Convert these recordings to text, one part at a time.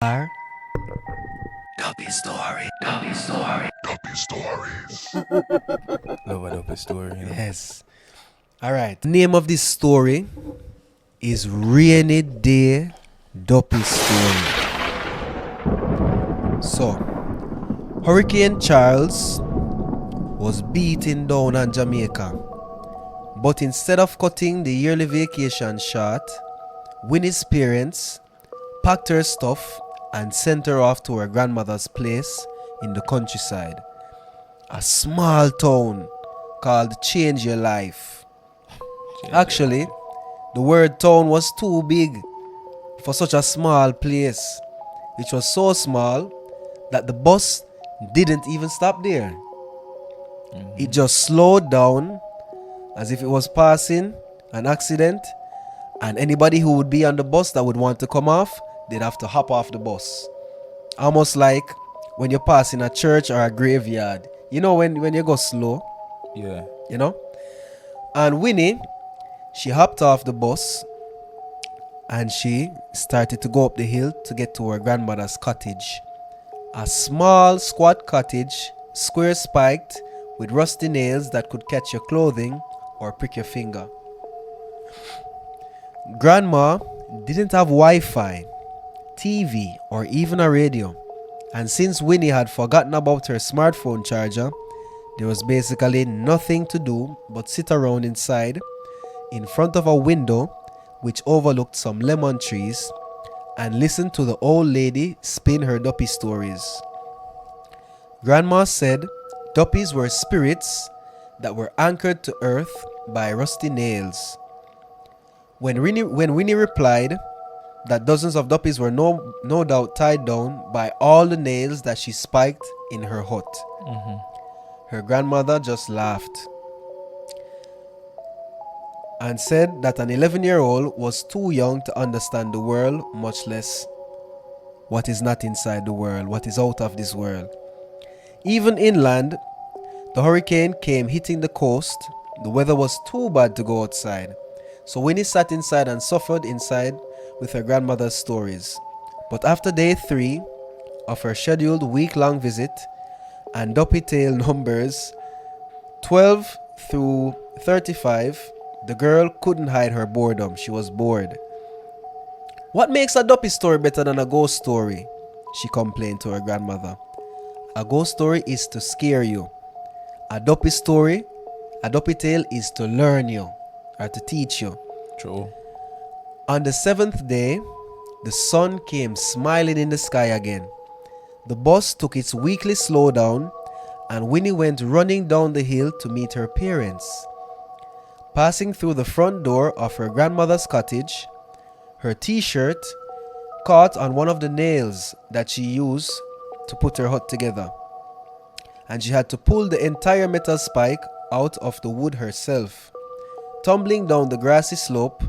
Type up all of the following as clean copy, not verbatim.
Our Dopey Story. Dopey Story. Dopey Stories. Love a dope story, you know. Yes. All right. Name of this story is Rainy Day Dopey Story. So, Hurricane Charles was beating down on Jamaica. But instead of cutting the yearly vacation short, Winnie's parents packed her stuff and sent her off to her grandmother's place in the countryside. A small town called Change Your Life. Actually, the word town was too big for such a small place. It was so small that the bus didn't even stop there. It just slowed down as if it was passing an accident, and anybody who would be on the bus that would want to come off, they'd have to hop off the bus. Almost like when you're passing a church or a graveyard. You know when you go slow, Yeah. you know? And Winnie, she hopped off the bus and she started to go up the hill to get to her grandmother's cottage. A small squat cottage, square spiked, with rusty nails that could catch your clothing or prick your finger. Grandma didn't have Wi-Fi, TV, or even a radio. And since Winnie had forgotten about her smartphone charger, there was basically nothing to do but sit around inside, in front of a window which overlooked some lemon trees, and listen to the old lady spin her duppy stories. Grandma said duppies were spirits that were anchored to earth by rusty nails. When Winnie replied that dozens of duppies were no doubt tied down by all the nails that she spiked in her hut, her grandmother just laughed and said that an 11-year-old was too young to understand the world, much less what is not inside the world, what is out of this world. Even inland, the hurricane came hitting the coast. The weather was too bad to go outside. So Winnie sat inside and suffered inside with her grandmother's stories. But after day 3 of her scheduled week-long visit and duppy tale numbers 12 through 35, the girl couldn't hide her boredom. She was bored. What makes a duppy story better than a ghost story? She complained to her grandmother. A ghost story is to scare you. A duppy tale is to learn you or to teach you. True. On the 7th day, the sun came smiling in the sky again. The bus took its weekly slowdown and Winnie went running down the hill to meet her parents. Passing through the front door of her grandmother's cottage, her t-shirt caught on one of the nails that she used to put her hut together, and she had to pull the entire metal spike out of the wood herself. Tumbling down the grassy slope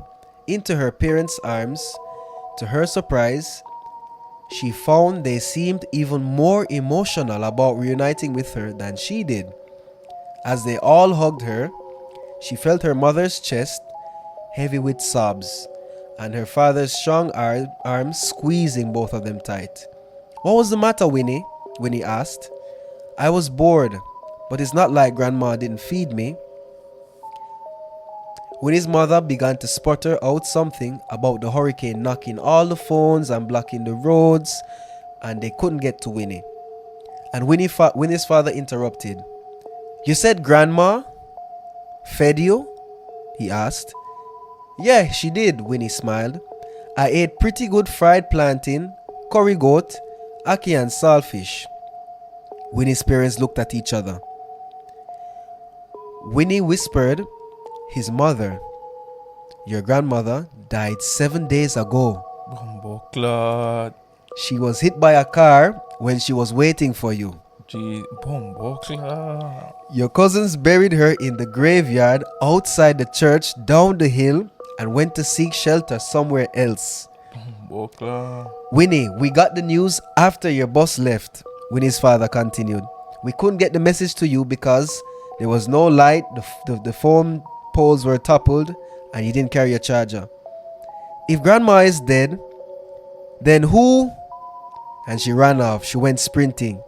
into her parents' arms, to her surprise, she found they seemed even more emotional about reuniting with her than she did. As they all hugged her, she felt her mother's chest heavy with sobs and her father's strong arms squeezing both of them tight. "What was the matter, Winnie?" Winnie asked. "I was bored, but it's not like Grandma didn't feed me." Winnie's mother began to sputter out something about the hurricane knocking all the phones and blocking the roads, and they couldn't get to Winnie. And Winnie's father interrupted. "You said Grandma fed you?" he asked. "Yeah, she did," Winnie smiled. "I ate pretty good fried plantain, curry goat, ackee and saltfish." Winnie's parents looked at each other. Winnie whispered, "His mother, your grandmother, died 7 days ago. Bumbo clot. She was hit by a car when she was waiting for you. Gee, bumbo clot. Your cousins buried her in the graveyard outside the church down the hill and went to seek shelter somewhere else. Bumbo clot. Winnie, we got the news after your bus left," Winnie's father continued. "We couldn't get the message to you because there was no light, the phone poles were toppled, and you didn't carry your charger. If Grandma is dead, then who and she ran off. She went sprinting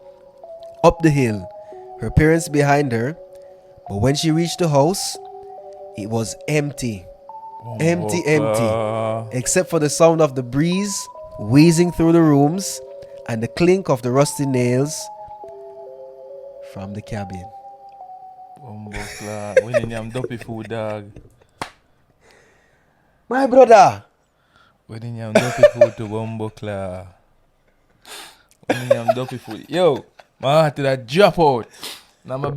up the hill, her parents behind her. But when she reached the house, it was empty. Empty, except for the sound of the breeze wheezing through the rooms and the clink of the rusty nails from the cabin. When you am dopey food, dog. My brother! When you am dopey food to Bumbleclaw. When you am dopey food. Yo, my heart did that drop out. Now my